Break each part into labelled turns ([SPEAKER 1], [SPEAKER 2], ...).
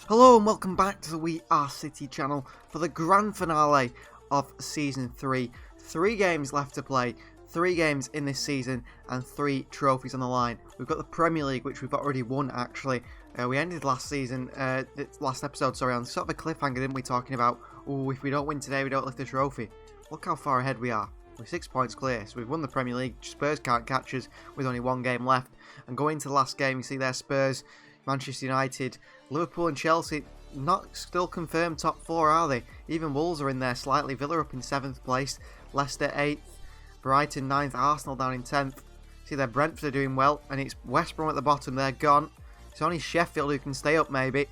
[SPEAKER 1] Hello and welcome back to the We Are City channel for the grand finale of Season 3. 3 games left to play, 3 games in this season and 3 trophies on the line. We've got the Premier League, which we've already won actually. We ended last episode on sort of a cliffhanger, didn't we, talking about, oh, if we don't win today we don't lift the trophy. Look how far ahead we are. We're 6 points clear, so we've won the Premier League. Spurs can't catch us with only 1 game left. And going into the last game, you see there Spurs, Manchester United, Liverpool and Chelsea not still confirmed top 4, are they? Even Wolves are in there slightly. Villa up in 7th place, Leicester 8th, Brighton 9th, Arsenal down in 10th. See there, Brentford are doing well, and it's West Brom at the bottom. They're gone. It's only Sheffield who can stay up maybe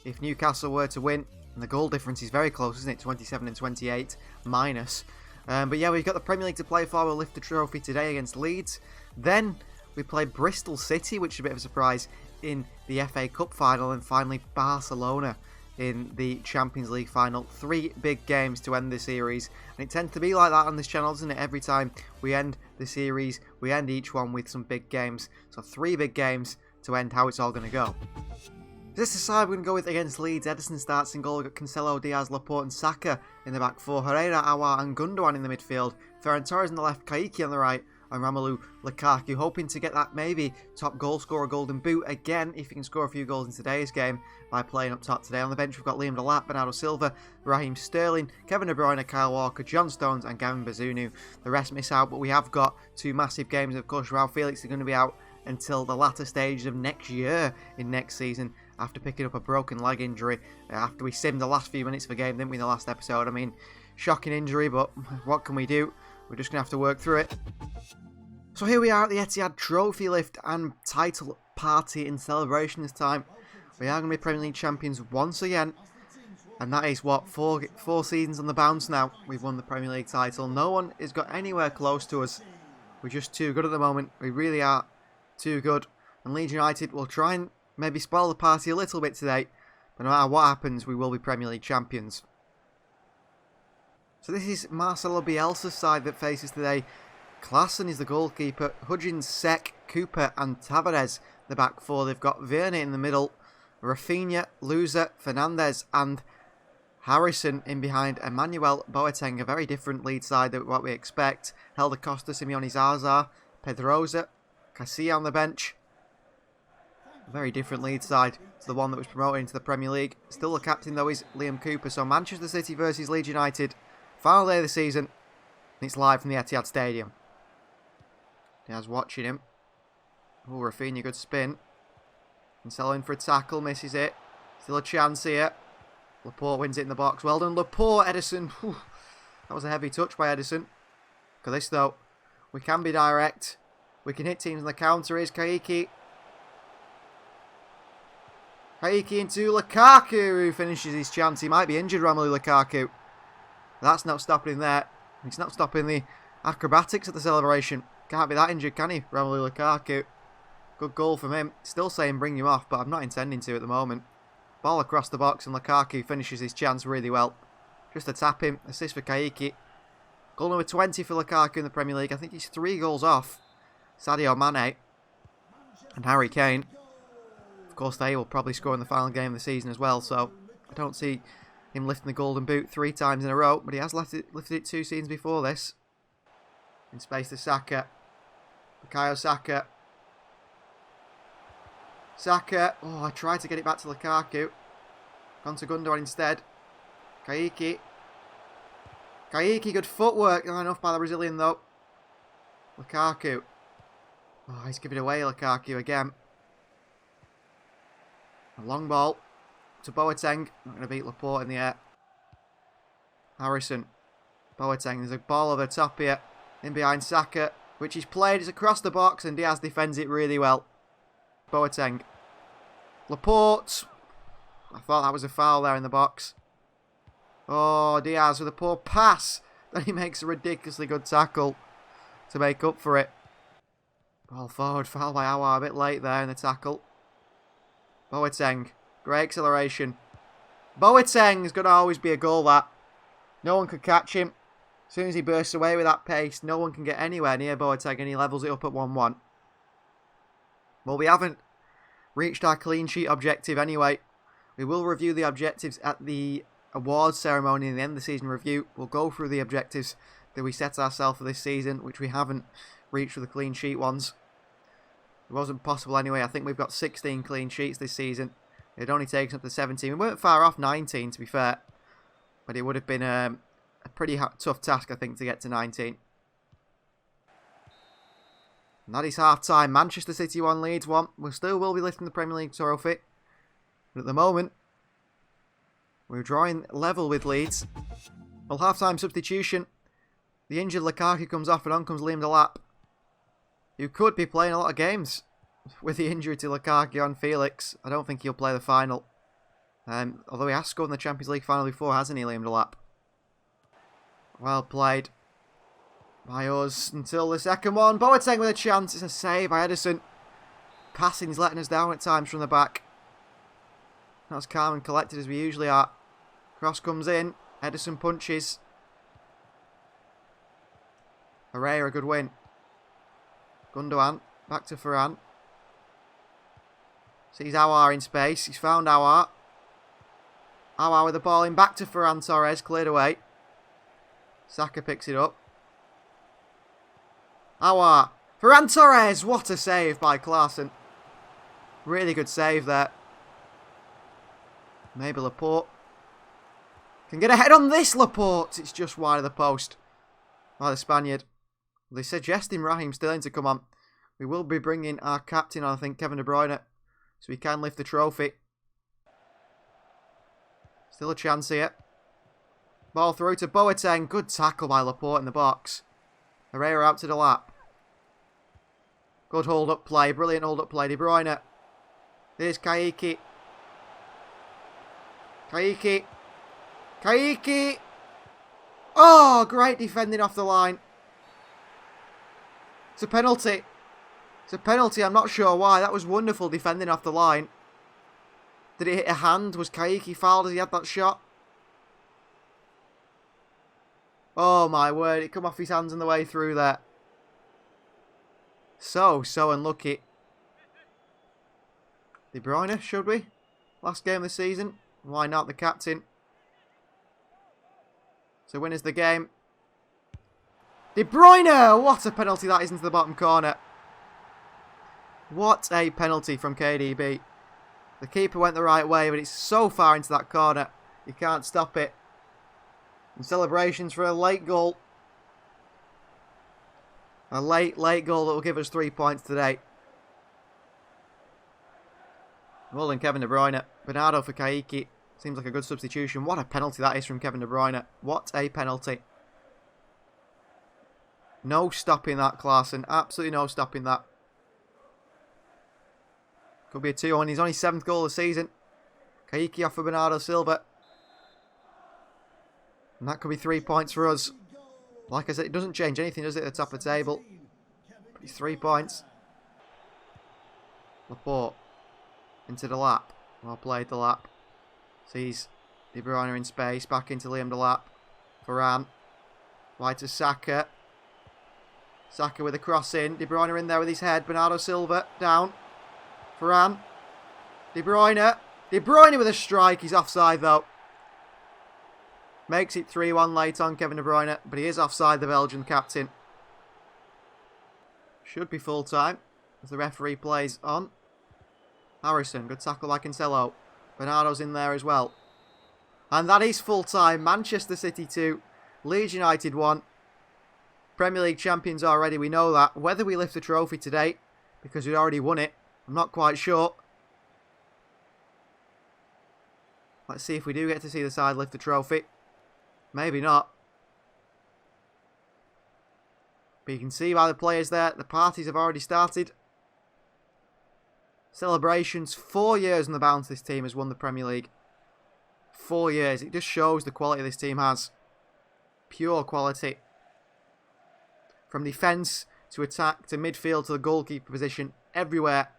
[SPEAKER 1] if Newcastle were to win. And the goal difference is very close, isn't it? 27 and 28 minus. But yeah, we've got the Premier League to play for. We'll lift the trophy today against Leeds. Then we play Bristol City, which is a bit of a surprise, in the FA Cup final, and finally Barcelona in the Champions League final. 3 big games to end the series, and it tends to be like that on this channel, doesn't it? Every time we end the series, we end each one with some big games. So 3 big games to end how it's all going to go. This is the side we're going to go with against Leeds. Ederson starts in goal. We've got Cancelo, Diaz, Laporte and Saka in the back 4. Herrera, Aouar and Gundogan in the midfield. Ferran Torres on the left, Kaiki on the right, and Romelu Lukaku, hoping to get that maybe top goal scorer golden boot again if he can score a few goals in today's game by playing up top today. On the bench we've got Liam Delap, Bernardo Silva, Raheem Sterling, Kevin De Bruyne, Kyle Walker, John Stones and Gavin Bazunu. The rest miss out, but we have got 2 massive games. Of course, Joao Felix is going to be out until the latter stages of next year in next season after picking up a broken leg injury after we simmed the last few minutes of the game, didn't we, in the last episode? I mean, shocking injury, but what can we do? We're just going to have to work through it. So here we are at the Etihad trophy lift and title party in celebration this time. We are going to be Premier League champions once again. And that is, what, 4 seasons on the bounce now. We've won the Premier League title. No one has got anywhere close to us. We're just too good at the moment. We really are too good. And Leeds United will try and maybe spoil the party a little bit today. But no matter what happens, we will be Premier League champions. So this is Marcelo Bielsa's side that faces today. Klaassen is the goalkeeper, Hudgens, Sek, Cooper and Tavares the back 4. They've got Werner in the middle, Rafinha, Luza, Fernandes and Harrison in behind Emmanuel Boateng. A very different lead side than what we expect. Helder Costa, Simeone Zaza, Pedrosa, Casilla on the bench. A very different lead side to the one that was promoted into the Premier League. Still the captain though is Liam Cooper. So Manchester City versus Leeds United. Final day of the season. And it's live from the Etihad Stadium. Diaz watching him. Oh, Rafinha, good spin. Cancelo in for a tackle, misses it. Still a chance here. Laporte wins it in the box. Well done, Laporte. Ederson. Whew. That was a heavy touch by Ederson. Look at this though. We can be direct. We can hit teams on the counter. Is Kaiki. Kaiki into Lukaku, who finishes his chance. He might be injured, Romelu Lukaku. That's not stopping him there. He's not stopping the acrobatics at the celebration. Can't be that injured, can he? Romelu Lukaku. Good goal from him. Still saying bring him off, but I'm not intending to at the moment. Ball across the box and Lukaku finishes his chance really well. Just to tap him. Assist for Kaiki. Goal number 20 for Lukaku in the Premier League. I think he's 3 goals off Sadio Mane and Harry Kane. Of course, they will probably score in the final game of the season as well, so I don't see him lifting the golden boot 3 times in a row, but he has lifted it 2 seasons before this. In space to Saka. Bukayo Saka. Saka. Oh, I tried to get it back to Lukaku. Gone to Gundogan instead. Kaiki. Kaiki, good footwork. Not enough by the Brazilian though. Lukaku. Oh, he's giving it away, Lukaku again. A long ball to Boateng. Not going to beat Laporte in the air. Harrison. Boateng. There's a ball over the top here. In behind Saka, which he's played. It's across the box and Diaz defends it really well. Boateng. Laporte. I thought that was a foul there in the box. Oh, Diaz with a poor pass. Then he makes a ridiculously good tackle to make up for it. Ball forward. Foul by Aouar. A bit late there in the tackle. Boateng. Great acceleration. Boateng is going to always be a goal, that. No one could catch him. As soon as he bursts away with that pace, no one can get anywhere near Boateng and he levels it up at 1-1. Well, we haven't reached our clean sheet objective anyway. We will review the objectives at the awards ceremony in the end of the season review. We'll go through the objectives that we set ourselves for this season, which we haven't reached with the clean sheet ones. It wasn't possible anyway. I think we've got 16 clean sheets this season. It only takes up to 17. We weren't far off 19, to be fair. But it would have been a pretty tough task, I think, to get to 19. And that is half-time. Manchester City 1, Leeds 1. We still will be lifting the Premier League trophy. But at the moment, we're drawing level with Leeds. Well, half-time substitution. The injured Lukaku comes off and on comes Liam Delap, who could be playing a lot of games with the injury to Lukaku and Felix. I don't think he'll play the final. Although he has scored in the Champions League final before, hasn't he, Liam Delap? Well played by us until the second one. Boateng with a chance. It's a save by Ederson. Passing's letting us down at times from the back. Not as calm and collected as we usually are. Cross comes in. Ederson punches. Herrera, good win. Gundogan, back to Ferran. Sees Aouar in space. He's found Aouar. Aouar with the ball in. Back to Ferran Torres. Cleared away. Saka picks it up. Aouar. Ferran Torres. What a save by Klaassen. Really good save there. Maybe Laporte can get a head on this. Laporte. It's just wide of the post by the Spaniard. They're suggesting Raheem Sterling to come on. We will be bringing our captain on, I think, Kevin De Bruyne, so we can lift the trophy. Still a chance here. Ball through to Boateng. Good tackle by Laporte in the box. Herrera out to the lap. Good hold-up play. Brilliant hold-up play. De Bruyne. Here's Kaiki. Kaiki. Kaiki. Oh, great defending off the line. It's a penalty. It's a penalty. I'm not sure why. That was wonderful defending off the line. Did it hit a hand? Was Kaiki fouled as he had that shot? Oh my word. It come off his hands on the way through there. So unlucky. De Bruyne, should we? Last game of the season. Why not the captain? So winners the game. De Bruyne! What a penalty that is into the bottom corner. What a penalty from KDB. The keeper went the right way, but it's so far into that corner. You can't stop it. And celebrations for a late goal. A late goal that will give us 3 points today. Well done, Kevin De Bruyne. Bernardo for Kaiki. Seems like a good substitution. What a penalty that is from Kevin De Bruyne. What a penalty. No stopping that, Klaassen. Absolutely no stopping that. Could be a 2-1. He's only 7th goal of the season. Kaiki off for Bernardo Silva. And that could be 3 points for us. Like I said, it doesn't change anything, does it, at the top of the table? But it's 3 points. Laporte. Into the lap. Well played, the lap. Sees De Bruyne in space. Back into Liam Delap. Varane. Wide to Saka. Saka with a cross in. De Bruyne in there with his head. Bernardo Silva down. Varane. De Bruyne. De Bruyne with a strike. He's offside though. Makes it 3-1 late on Kevin De Bruyne. But he is offside, the Belgian captain. Should be full time as the referee plays on. Harrison. Good tackle by Cancelo. Bernardo's in there as well. And that is full time. Manchester City 2. Leeds United 1. Premier League champions already, we know that. Whether we lift the trophy today, because we'd already won it, I'm not quite sure. Let's see if we do get to see the side lift the trophy. Maybe not. But you can see by the players there, the parties have already started. Celebrations. 4 years on the bounce this team has won the Premier League. 4 years. It just shows the quality this team has. Pure quality. From defence to attack to midfield to the goalkeeper position, everywhere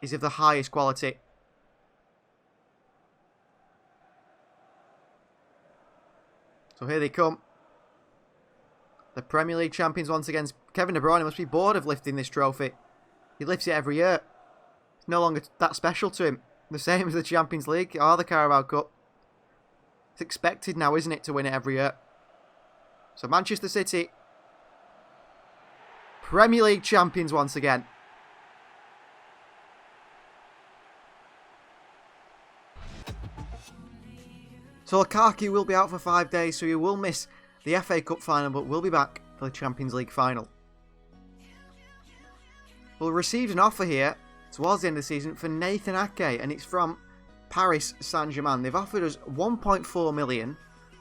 [SPEAKER 1] is of the highest quality. So here they come. The Premier League champions once again. Kevin De Bruyne must be bored of lifting this trophy. He lifts it every year. It's no longer that special to him. The same as the Champions League or the Carabao Cup. It's expected now, isn't it, to win it every year. So Manchester City, Premier League champions once again. So Lukaku will be out for 5 days, so he will miss the FA Cup final, but will be back for the Champions League final. We'll received an offer here towards the end of the season for Nathan Ake, and it's from Paris Saint-Germain. They've offered us 1.4 million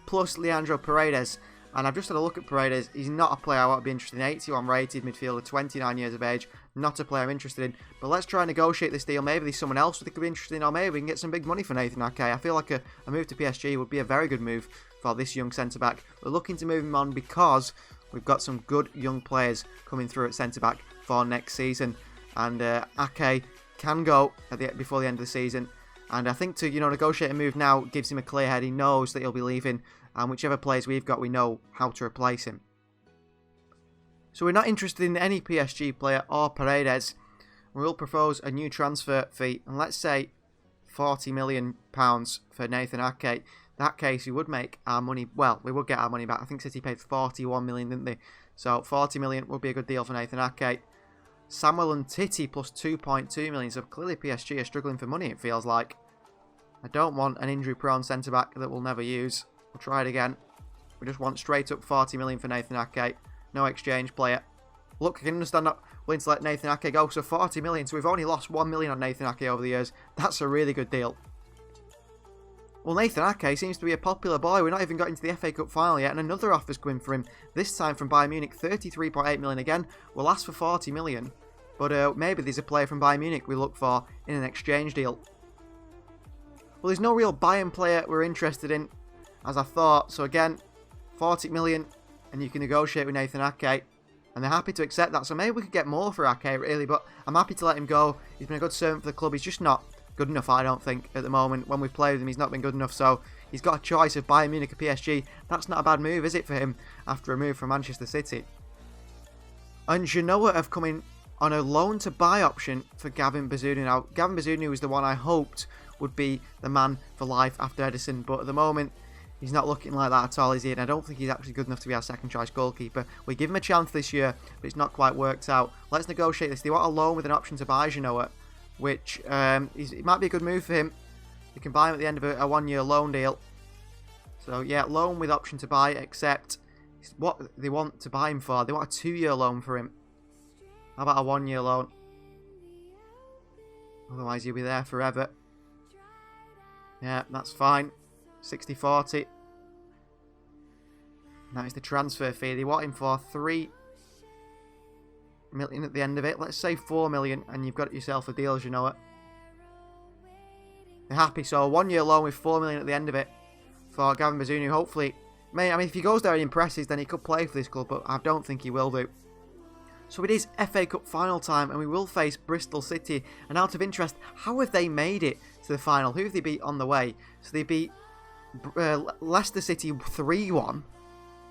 [SPEAKER 1] plus Leandro Paredes. And I've just had a look at Paredes. He's not a player I want to be interested in. 81 rated midfielder, 29 years of age. Not a player I'm interested in. But let's try and negotiate this deal. Maybe there's someone else we could be interested in. Or maybe we can get some big money for Nathan Ake. I feel like a move to PSG would be a very good move for this young centre-back. We're looking to move him on because we've got some good young players coming through at centre-back for next season. And Ake can go before the end of the season. And I think to negotiate a move now gives him a clear head. He knows that he'll be leaving. And whichever players we've got, we know how to replace him. So we're not interested in any PSG player or Paredes. We will propose a new transfer fee. And let's say £40 million for Nathan Ake. In that case, we would make our money. Well, we would get our money back. I think City paid 41 million, didn't they? So 40 million would be a good deal for Nathan Ake. Samuel Umtiti plus 2.2 million. So clearly PSG are struggling for money, it feels like. I don't want an injury-prone centre-back that we'll never use. We'll try it again. We just want straight up 40 million for Nathan Ake. No exchange player. Look, I can understand not willing to let Nathan Ake go. So 40 million. So we've only lost 1 million on Nathan Ake over the years. That's a really good deal. Well, Nathan Ake seems to be a popular boy. We've not even got into the FA Cup final yet. And another offer's coming for him. This time from Bayern Munich. 33.8 million again. We'll ask for 40 million. But maybe there's a player from Bayern Munich we look for in an exchange deal. Well, there's no real Bayern player we're interested in, as I thought. So again, 40 million, and you can negotiate with Nathan Ake. And they're happy to accept that. So maybe we could get more for Ake, really. But I'm happy to let him go. He's been a good servant for the club. He's just not good enough, I don't think, at the moment. When we've played with him, he's not been good enough. So he's got a choice of Bayern Munich or PSG. That's not a bad move, is it, for him, after a move from Manchester City? And Genoa have come in on a loan-to-buy option for Gavin Bazunu. Now, Gavin Bazunu was the one I hoped would be the man for life after Edison. But at the moment, he's not looking like that at all, is he? And I don't think he's actually good enough to be our second-choice goalkeeper. We give him a chance this year, but it's not quite worked out. Let's negotiate this. They want a loan with an option to buy Genoa, which it might be a good move for him. We can buy him at the end of a one-year loan deal. So, yeah, loan with option to buy, except what they want to buy him for. They want a 2-year loan for him. How about a 1-year loan? Otherwise, he'll be there forever. Yeah, that's fine. 60-40. That is the transfer fee. They want him for 3 million at the end of it. Let's say 4 million, and you've got yourself a deal, as you know it. They're happy. So a 1-year loan with 4 million at the end of it for Gavin Bazunu. Hopefully, I mean, if he goes there and impresses, then he could play for this club, but I don't think he will do. So it is FA Cup final time, and we will face Bristol City. And out of interest, how have they made it to the final? Who have they beat on the way? So they beat Leicester City 3-1.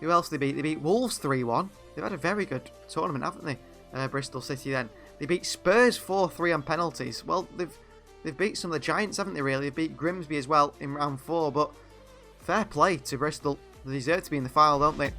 [SPEAKER 1] Who else did they beat? They beat Wolves 3-1. They've had a very good tournament, haven't they? Bristol City then. They beat Spurs 4-3 on penalties. Well, they've beat some of the giants, haven't they, really? They beat Grimsby as well in round 4, but fair play to Bristol. They deserve to be in the final, don't they?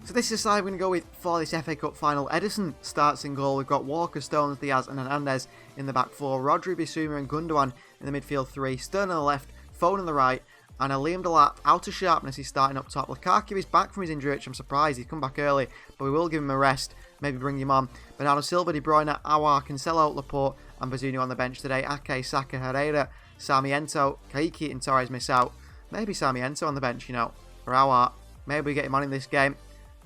[SPEAKER 1] So this is the side we're going to go with for this FA Cup final. Edison starts in goal. We've got Walker, Stones, Diaz and Hernandez in the back 4. Rodri, Bissouma and Gundogan in the midfield 3. Stern on the left, Foden on the right. And Liam Delap, out of sharpness, he's starting up top. Lukaku is back from his injury, which I'm surprised. He's come back early, but we will give him a rest. Maybe bring him on. Bernardo Silva, De Bruyne, Aouar, Cancelo, Laporte and Bazunu on the bench today. Ake, Saka, Herrera, Sarmiento, Kaiki and Torres miss out. Maybe Sarmiento on the bench, for Aouar. Maybe we get him on in this game.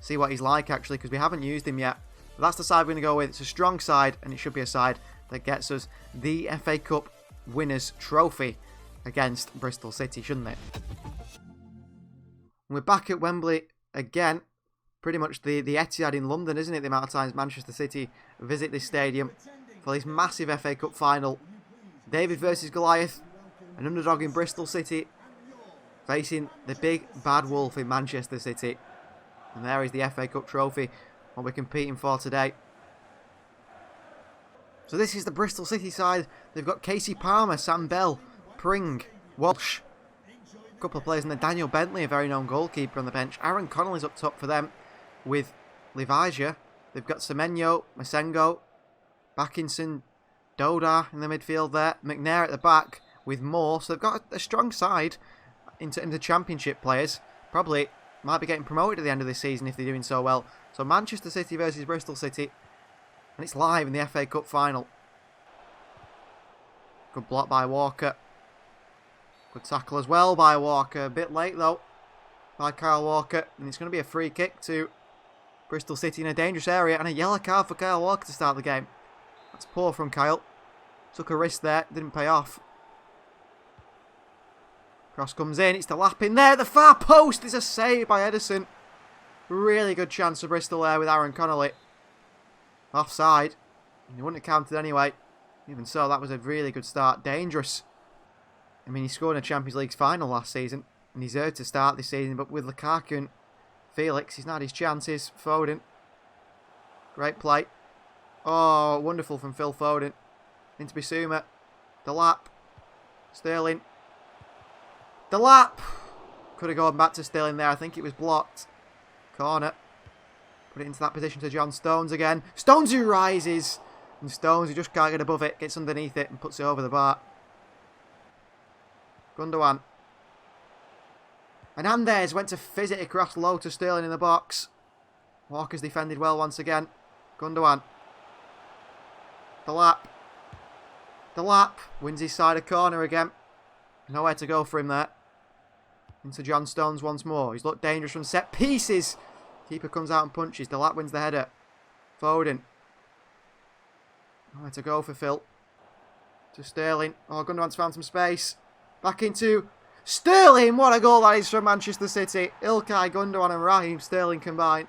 [SPEAKER 1] See what he's like, actually, because we haven't used him yet. But that's the side we're going to go with. It's a strong side, and it should be a side that gets us the FA Cup Winners' Trophy against Bristol City, shouldn't it? We're back at Wembley again. Pretty much the Etihad in London, isn't it? The amount of times Manchester City visit this stadium for this massive FA Cup final. David versus Goliath. An underdog in Bristol City facing the big bad wolf in Manchester City. And there is the FA Cup trophy, what we're competing for today. So this is the Bristol City side. They've got Casey Palmer, Sam Bell, Pring, Walsh. A couple of players in there. Daniel Bentley, a very known goalkeeper on the bench. Aaron Connolly's up top for them with Livaja. They've got Semenyo, Masengo, Backinson, Doda in the midfield there. McNair at the back with Moore. So they've got a strong side into Championship players. Probably might be getting promoted at the end of this season if they're doing so well. So Manchester City versus Bristol City. And it's live in the FA Cup final. Good block by Walker. Good tackle as well by Walker. A bit late though by Kyle Walker. And it's going to be a free kick to Bristol City in a dangerous area. And a yellow card for Kyle Walker to start the game. That's poor from Kyle. Took a risk there. Didn't pay off. Cross comes in. It's the lap in there. The far post is a save by Edison. Really good chance for Bristol there with Aaron Connolly. Offside. He wouldn't have counted anyway. Even so, that was a really good start. Dangerous. I mean, he scored in a Champions League final last season. And he deserved to start this season. But with Lukaku and Felix, he's not had his chances. Foden. Great play. Oh, wonderful from Phil Foden. Into Bissouma. The lap. Sterling. The lap. Could have gone back to Sterling there. I think it was blocked. Corner. Put it into that position to John Stones again. Stones who rises. And Stones who just can't get above it. Gets underneath it and puts it over the bar. Gundogan. Hernandez went to fizz it across low to Sterling in the box. Walker's defended well once again. Gundogan. The lap. The lap. Wins his side of corner again. Nowhere to go for him there. Into John Stones once more. He's looked dangerous from set pieces. Keeper comes out and punches. The lap wins the header. Foden. Nowhere to go for Phil. To Sterling. Oh, Gundogan's found some space. Back into Sterling. What a goal that is from Manchester City. Ilkay Gundogan and Raheem Sterling combined.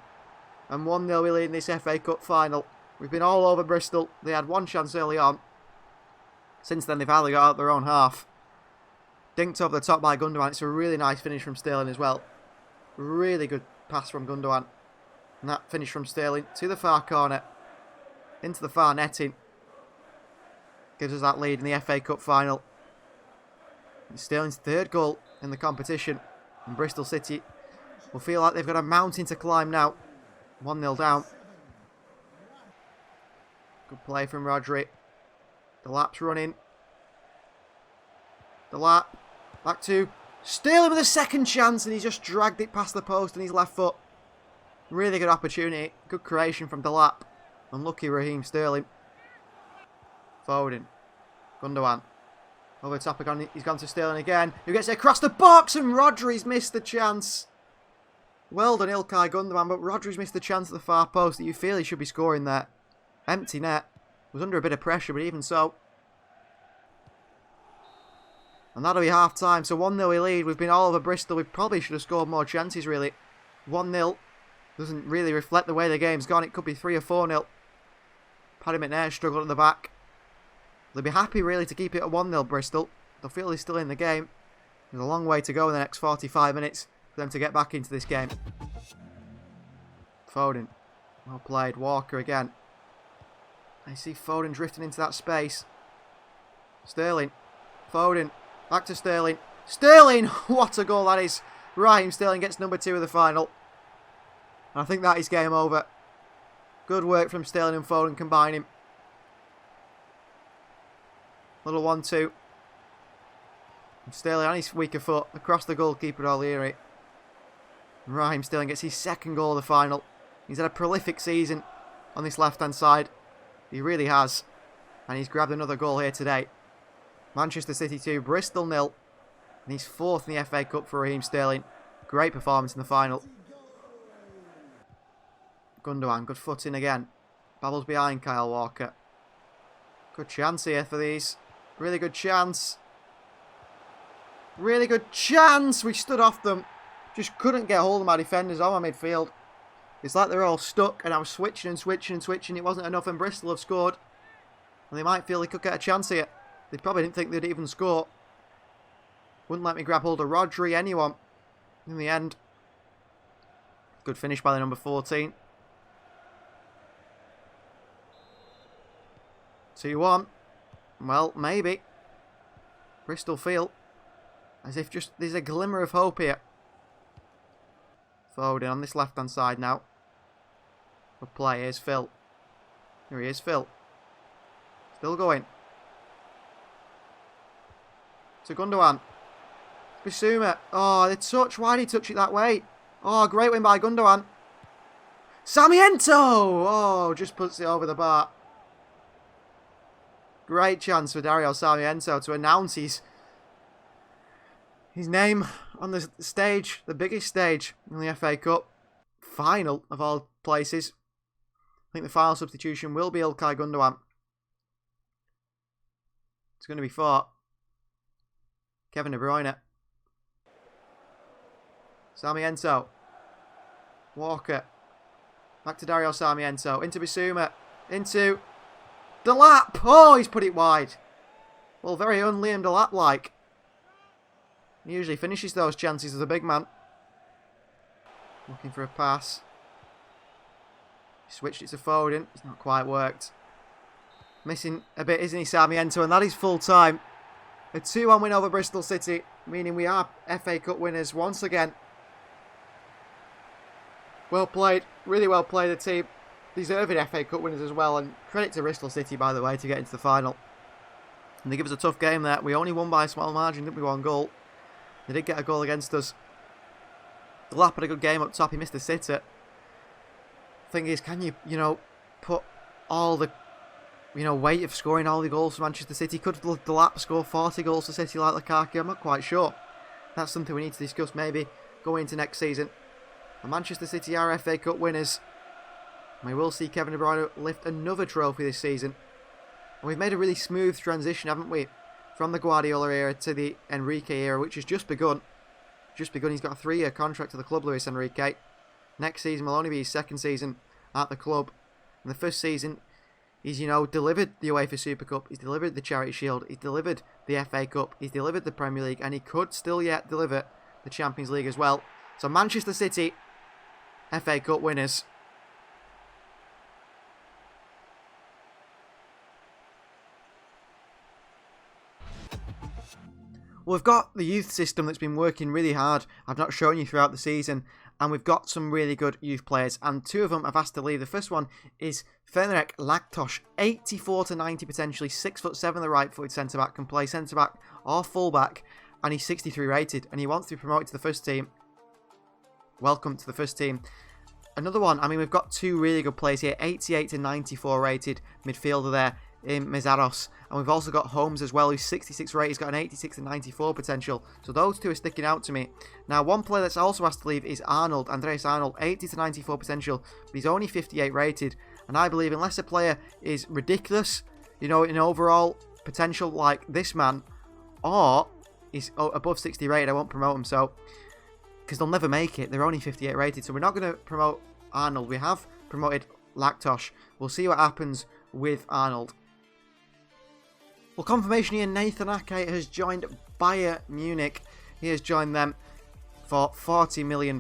[SPEAKER 1] And 1-0 we lead in this FA Cup final. We've been all over Bristol. They had one chance early on. Since then they've hardly got out their own half. Dinked over the top by Gundogan. It's a really nice finish from Sterling as well. Really good pass from Gundogan. And that finish from Sterling to the far corner. Into the far netting. Gives us that lead in the FA Cup final. It's Sterling's third goal in the competition. And Bristol City will feel like they've got a mountain to climb now. 1-0 down. Good play from Rodri. The lap's running. The lap. Back to Sterling with a second chance, and he's just dragged it past the post on his left foot. Really good opportunity. Good creation from Delap. Unlucky Raheem Sterling. Foden. Gundogan. Over the top again. He's gone to Sterling again. Who gets it across the box, and Rodri's missed the chance. Well done, Ilkay Gundogan, but Rodri's missed the chance at the far post that you feel he should be scoring there. Empty net. Was under a bit of pressure, but even so. And that'll be half time. So 1-0 we lead. We've been all over Bristol. We probably should have scored more chances, really. 1-0 doesn't really reflect the way the game's gone. It could be 3 or 4-0. Paddy McNair struggled at the back. They'll be happy, really, to keep it at 1-0, Bristol. They'll feel they're still in the game. There's a long way to go in the next 45 minutes for them to get back into this game. Foden. Well played. Walker again. I see Foden drifting into that space. Sterling. Foden. Back to Sterling. Sterling! What a goal that is. Raheem Sterling gets number 2 of the final. And I think that is game over. Good work from Sterling and Foden combining. Little 1-2. Sterling on his weaker foot across the goalkeeper O'Leary. Raheem Sterling gets his second goal of the final. He's had a prolific season on this left-hand side. He really has. And he's grabbed another goal here today. Manchester City 2, Bristol 0. And he's 4th in the FA Cup for Raheem Sterling. Great performance in the final. Gundogan, good footing again. Babbles behind Kyle Walker. Good chance here for these. Really good chance. Really good chance. We stood off them. Just couldn't get hold of my defenders on my midfield. It's like they're all stuck and I was switching and switching and switching. It wasn't enough and Bristol have scored. And they might feel they could get a chance here. They probably didn't think they'd even score. Wouldn't let me grab hold of Rodri, anyone. In the end. Good finish by the number 14. 2-1. Well, maybe. Bristol feel as if just there's a glimmer of hope here. Foden on this left-hand side now. Good play. Here's Phil. Here he is, Phil. Still going. To Gundogan. Bissouma. Oh, the touch. Why did he touch it that way? Oh, great win by Gundogan. Sarmiento! Oh, just puts it over the bar. Great chance for Dario Sarmiento to announce his name on the stage, the biggest stage in the FA Cup. Final of all places. I think the final substitution will be Ilkay Gundogan. It's going to be for Kevin De Bruyne. Sarmiento. Walker. Back to Dario Sarmiento. Into Bissouma. Into Delap. Oh, he's put it wide. Well, very un-Liam Delap-like. He usually finishes those chances as a big man. Looking for a pass. Switched it to Foden. It's not quite worked. Missing a bit, isn't he, Sarmiento? And that is full time. A 2-1 win over Bristol City, meaning we are FA Cup winners once again. Well played. Really well played, the team. Deserving FA Cup winners as well. And credit to Bristol City, by the way, to get into the final. And they give us a tough game there. We only won by a small margin, didn't we? 1 goal. They did get a goal against us. Delap had a good game up top. He missed the sitter. Thing is, can you put all the, weight of scoring all the goals for Manchester City? Could Delap score 40 goals for City like Lukaku? I'm not quite sure. That's something we need to discuss maybe going into next season. And Manchester City are FA Cup winners. And we will see Kevin De Bruyne lift another trophy this season. And we've made a really smooth transition, haven't we? From the Guardiola era to the Enrique era, which has just begun. He's got a 3-year contract to the club, Luis Enrique. Next season will only be his 2nd season at the club. In the first season, he's, delivered the UEFA Super Cup. He's delivered the Charity Shield. He's delivered the FA Cup. He's delivered the Premier League. And he could still yet deliver the Champions League as well. So Manchester City, FA Cup winners. Well, we've got the youth system that's been working really hard. I've not shown you throughout the season. And we've got some really good youth players. And 2 of them I've asked to leave. The first one is Fenrek Laktosh. 84 to 90 potentially. 6'7", the right-footed centre-back. Can play centre-back or full-back. And he's 63 rated. And he wants to be promoted to the first team. Welcome to the first team. Another one, we've got 2 really good players here. 88 to 94 rated midfielder there in Mezaros. And we've also got Holmes as well, who's 66 rated. He's got an 86 to 94 potential. So those 2 are sticking out to me. Now, one player that's also asked to leave is Arnold. Andreas Arnold, 80 to 94 potential. But he's only 58 rated. And I believe unless a player is ridiculous, in overall potential like this man, or is above 60 rated, I won't promote him. So, because they'll never make it. They're only 58 rated. So we're not going to promote Arnold. We have promoted Laktosh. We'll see what happens with Arnold. Well, confirmation here, Nathan Ake has joined Bayern Munich. He has joined them for £40 million.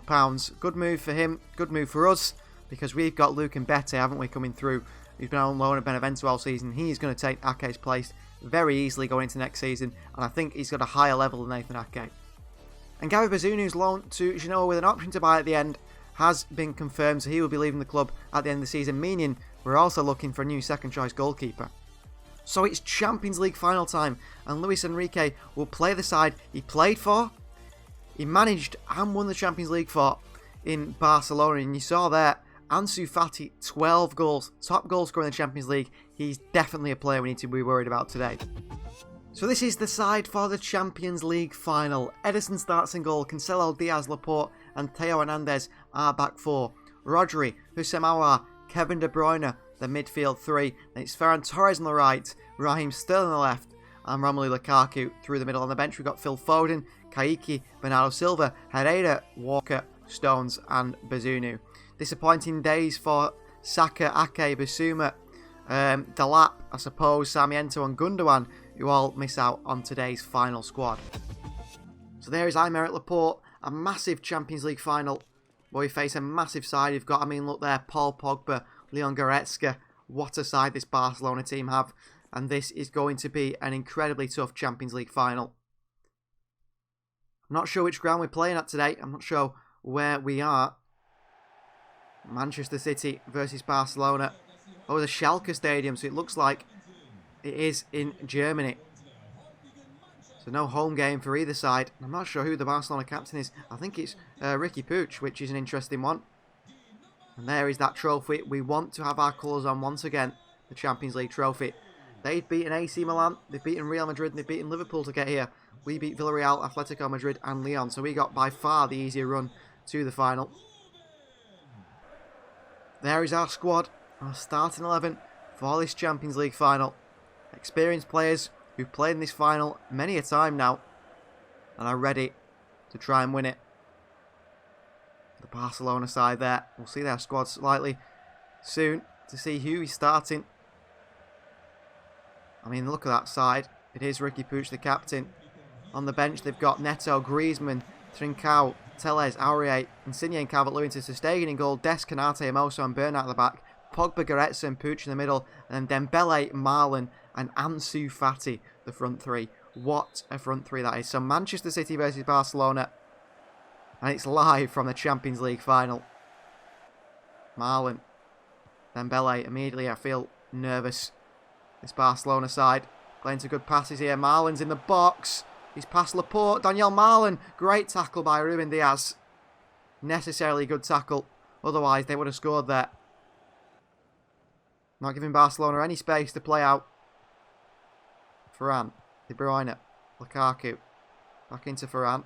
[SPEAKER 1] Good move for him, good move for us, because we've got Luke Mbete, haven't we, coming through. He's been on loan at Benevento all season. He's going to take Ake's place very easily going into next season, and I think he's got a higher level than Nathan Ake. And Gary Bazunu, loan to Genoa with an option to buy at the end, has been confirmed, so he will be leaving the club at the end of the season, meaning we're also looking for a new second choice goalkeeper. So it's Champions League final time, and Luis Enrique will play the side he played for, he managed and won the Champions League for in Barcelona. And you saw there, Ansu Fati, 12 goals, top goal scorer in the Champions League. He's definitely a player we need to be worried about today. So this is the side for the Champions League final. Ederson starts in goal, Cancelo, Diaz, Laporte and Theo Hernandez are back 4. Rodri, Houssem Aouar, Kevin De Bruyne, the midfield 3. Then it's Ferran Torres on the right, Raheem Sterling on the left, and Romelu Lukaku through the middle. On the bench, we've got Phil Foden, Kaiki, Bernardo Silva, Herrera, Walker, Stones, and Bazunu. Disappointing days for Saka, Ake, Bissouma, Delap, I suppose, Sarmiento, and Gundogan, who all miss out on today's final squad. So there is Aymeric Laporte, a massive Champions League final, where we face a massive side. You've got, look there, Paul Pogba, Leon Goretzka. What a side this Barcelona team have. and this is going to be an incredibly tough Champions League final. I'm not sure which ground we're playing at today. I'm not sure where we are. Manchester City versus Barcelona. Oh, the Schalke Stadium, so it looks like it is in Germany. So no home game for either side. I'm not sure who the Barcelona captain is. I think it's Riqui Puig, which is an interesting one. And there is that trophy. We want to have our colours on once again. The Champions League trophy. They've beaten AC Milan, they've beaten Real Madrid, and they've beaten Liverpool to get here. We beat Villarreal, Atletico Madrid and Lyon. So we got by far the easier run to the final. There is our squad. Our starting 11 for this Champions League final. Experienced players who've played in this final many a time now. And are ready to try and win it. The Barcelona side there. We'll see their squad slightly soon to see who is starting. I mean, look at that side. It is Riqui Puig, the captain. On the bench, they've got Neto, Griezmann, Trincao, Telles, Aurier, Insigne and Calvert-Lewin to Stegen in goal, Dest, Canate, Hermoso and Bernat at the back, Pogba, Goretzka and Puig in the middle, and then Dembele, Marlon and Ansu Fati, the front three. What a front three that is. So Manchester City versus Barcelona, and it's live from the Champions League final. Marlon, Dembele, immediately I feel nervous. This Barcelona side playing some good passes here. Marlon's in the box. He's past Laporte. Daniel Marlon. Great tackle by Ruben Diaz. Necessarily good tackle. Otherwise, they would have scored there. Not giving Barcelona any space to play out. Varane. De Bruyne. Lukaku. Back into Varane.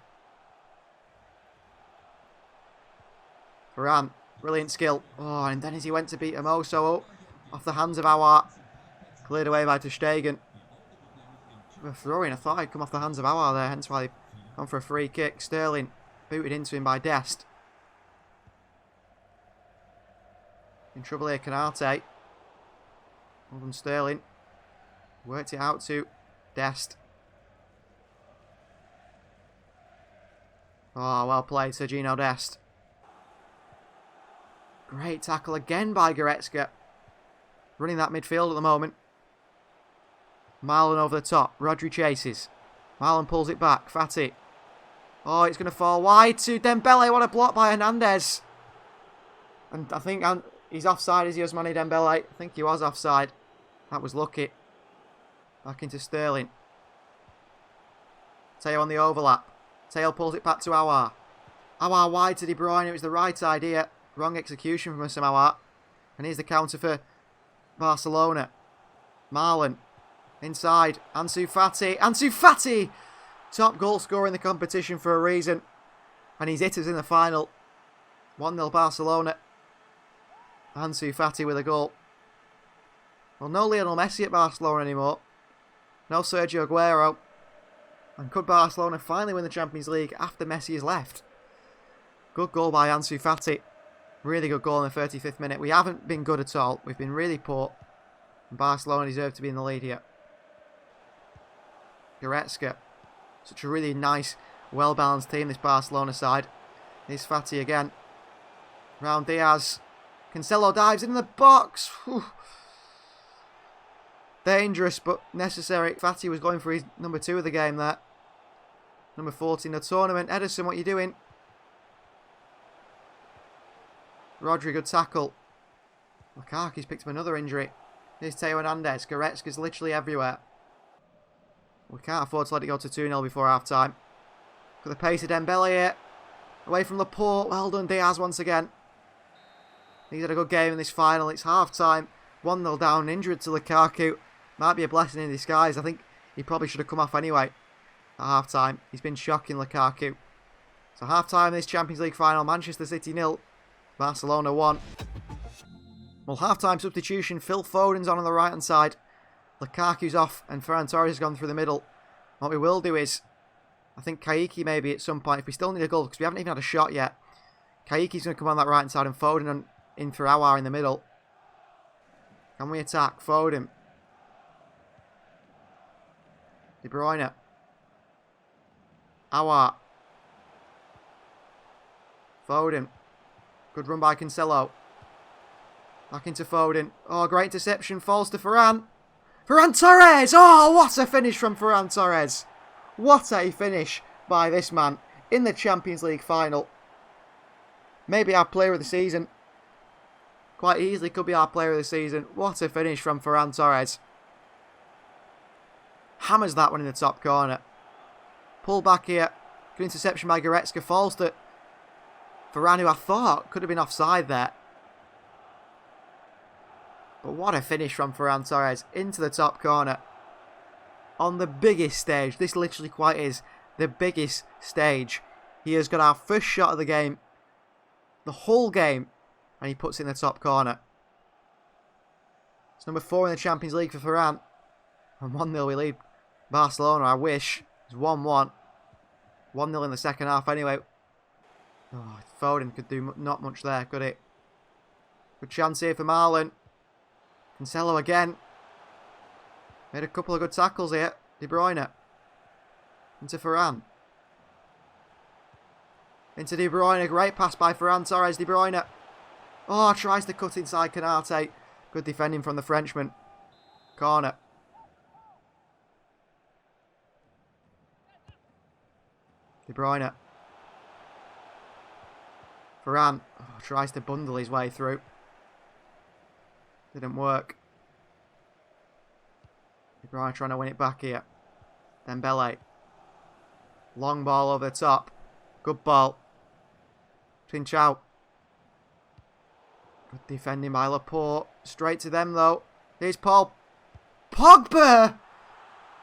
[SPEAKER 1] Varane. Brilliant skill. Oh, and then as he went to beat Hermoso off the hands of Aouar. Cleared away by Ter Stegen. A throw-in. I thought I'd come off the hands of Aouar there, hence why they've gone for a free kick. Sterling booted into him by Dest. In trouble here, Canate. Well done, Sterling. Worked it out to Dest. Oh, well played, Sergino Dest. Great tackle again by Goretzka. Running that midfield at the moment. Marlon over the top. Rodri chases. Marlon pulls it back. Fati. Oh, it's going to fall wide to Dembele. What a block by Hernandez. And I think he's offside, is he, Ousmane Dembele? I think he was offside. That was lucky. Back into Sterling. Teo on the overlap. Teo pulls it back to Aouar. Aouar wide to De Bruyne. It was the right idea. Wrong execution from Aouar. And here's the counter for Barcelona. Marlon. Inside, Ansu Fati. Ansu Fati! Top goal scorer in the competition for a reason. And he's hit us in the final. 1-0 Barcelona. Ansu Fati with a goal. Well, no Lionel Messi at Barcelona anymore. No Sergio Aguero. And could Barcelona finally win the Champions League after Messi has left? Good goal by Ansu Fati. Really good goal in the 35th minute. We haven't been good at all. We've been really poor. And Barcelona deserve to be in the lead here. Goretzka. Such a really nice, well-balanced team, this Barcelona side. Here's Fati again. Round Diaz. Cancelo dives in the box. Whew. Dangerous, but necessary. Fati was going for his number 2 of the game there. Number 14 of the tournament. Ederson, what are you doing? Rodri, good tackle. Lukaku's picked up another injury. Here's Teo Hernandez. Goretzka's literally everywhere. We can't afford to let it go to 2-0 before half-time. Got the pace of Dembele here. Away from Laporte. Well done, Diaz once again. He's had a good game in this final. It's half-time. 1-0 down. Injured to Lukaku. Might be a blessing in disguise. I think he probably should have come off anyway at half-time. He's been shocking, Lukaku. So half-time in this Champions League final. Manchester City 0. Barcelona 1. Well, half-time substitution. Phil Foden's on the right-hand side. Lukaku's off and Ferran Torres has gone through the middle. What we will do is, I think Kayiki maybe at some point, if we still need a goal, because we haven't even had a shot yet. Kayiki's going to come on that right hand side and Foden in for Aouar in the middle. Can we attack? Foden. De Bruyne. Aouar. Foden. Good run by Cancelo. Back into Foden. Oh, great interception. Falls to Varane. Ferran Torres! Oh, what a finish from Ferran Torres. What a finish by this man in the Champions League final. Maybe our player of the season. Quite easily could be our player of the season. What a finish from Ferran Torres. Hammers that one in the top corner. Pull back here. Good interception by Goretzka. Falls to Varane, who I thought could have been offside there. But what a finish from Ferran Torres into the top corner. On the biggest stage. This literally quite is the biggest stage. He has got our first shot of the game. The whole game. And he puts it in the top corner. It's number 4 in the Champions League for Ferran. And 1-0 we lead Barcelona, I wish. It's 1-1. 1-0 in the second half anyway. Oh, Foden could do not much there, could it? Good chance here for Marlon. Cancelo again. Made a couple of good tackles here. De Bruyne. Into Ferran. Into De Bruyne. Great pass by Ferran Torres. De Bruyne. Oh, tries to cut inside Canate. Good defending from the Frenchman. Corner. De Bruyne. Ferran. Oh, tries to bundle his way through. Didn't work. De Bruyne trying to win it back here. Dembele. Long ball over the top. Good ball. Trincao. Good defending by Laporte. Straight to them though. Here's Paul Pogba!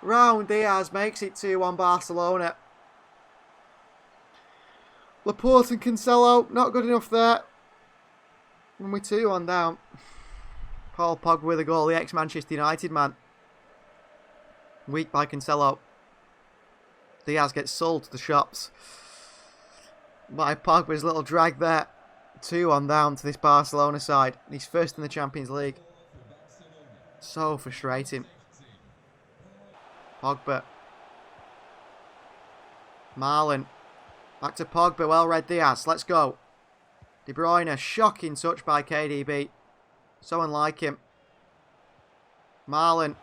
[SPEAKER 1] Round Diaz makes it 2-1 Barcelona. Laporte and Cancelo, not good enough there. And we're 2-1 down. Paul Pogba with a goal, the ex-Manchester United man. Weak by Cancelo. Diaz gets sold to the shops by Pogba's little drag there. 2-1 down to this Barcelona side. He's first in the Champions League. So frustrating. Pogba. Marlon. Back to Pogba. Well read Diaz. Let's go. De Bruyne. Shocking touch by KDB. So unlike him. Marlon.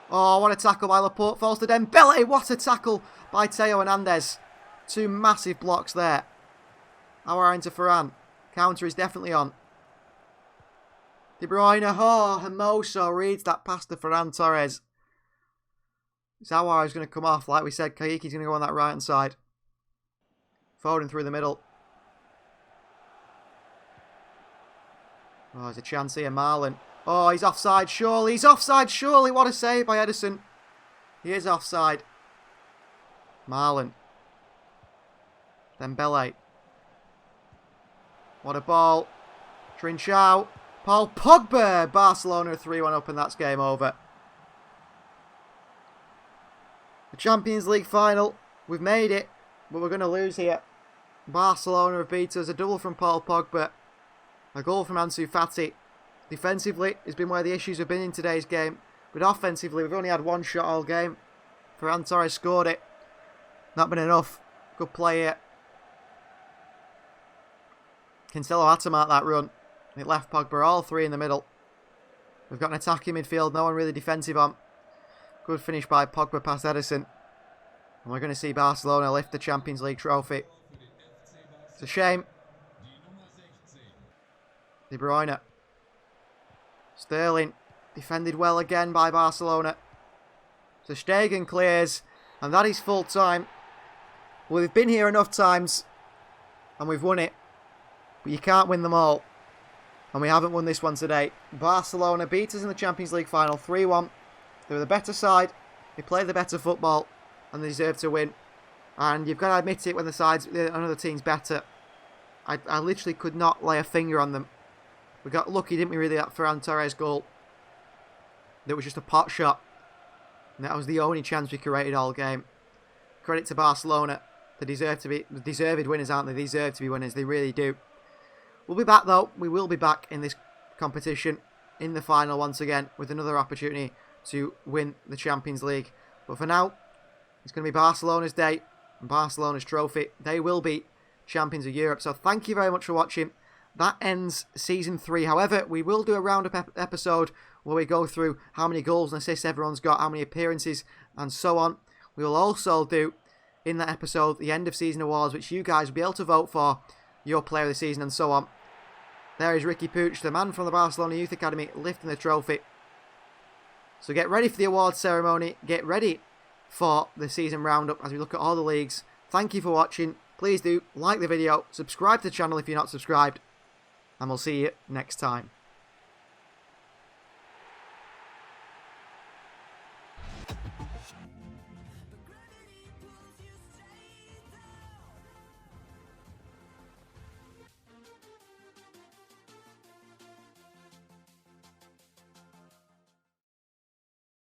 [SPEAKER 1] Oh, what a tackle by Laporte. Falls to Dembele. What a tackle by Theo Hernandez. 2 massive blocks there. Our into Ferran. Counter is definitely on. De Bruyne. Oh, Hermoso reads that pass to Ferran Torres. Zawar is going to come off. Like we said, Kaiki's going to go on that right hand side. Foden through the middle. Oh, there's a chance here. Marlon. Oh, he's offside surely. He's offside surely. What a save by Ederson. He is offside. Marlon. Dembele. What a ball. Trincao. Paul Pogba. Barcelona 3-1 up and that's game over. The Champions League final. We've made it. But we're going to lose here. Barcelona have beat us. A double from Paul Pogba. A goal from Ansu Fati. Defensively has been where the issues have been in today's game. But offensively, we've only had one shot all game. Ferran Torres scored it. Not been enough. Good play here. Cancelo had to mark that run. It left Pogba all 3 in the middle. We've got an attacking midfield. No one really defensive on. Good finish by Pogba past Ederson. And we're going to see Barcelona lift the Champions League trophy. It's a shame. De Bruyne. Sterling. Defended well again by Barcelona. So Stegen clears. And that is full time. Well, we've been here enough times. And we've won it. But you can't win them all. And we haven't won this one today. Barcelona beat us in the Champions League final 3-1. They were the better side. They played the better football. And they deserve to win. And you've got to admit it when another team's better. I literally could not lay a finger on them. We got lucky, didn't we, really, that Ferran Torres goal. That was just a pot shot. And that was the only chance we created all game. Credit to Barcelona. They deserve to be deserved winners, aren't they? They deserve to be winners. They really do. We'll be back, though. We will be back in this competition in the final once again with another opportunity to win the Champions League. But for now, it's going to be Barcelona's day and Barcelona's trophy. They will be champions of Europe. So thank you very much for watching. That ends Season 3. However, we will do a roundup episode where we go through how many goals and assists everyone's got, how many appearances, and so on. We will also do, in that episode, the end of season awards, which you guys will be able to vote for your player of the season and so on. There is Ricky Puig, the man from the Barcelona Youth Academy, lifting the trophy. So get ready for the awards ceremony. Get ready for the season roundup as we look at all the leagues. Thank you for watching. Please do like the video, subscribe to the channel if you're not subscribed, and we'll see you next time.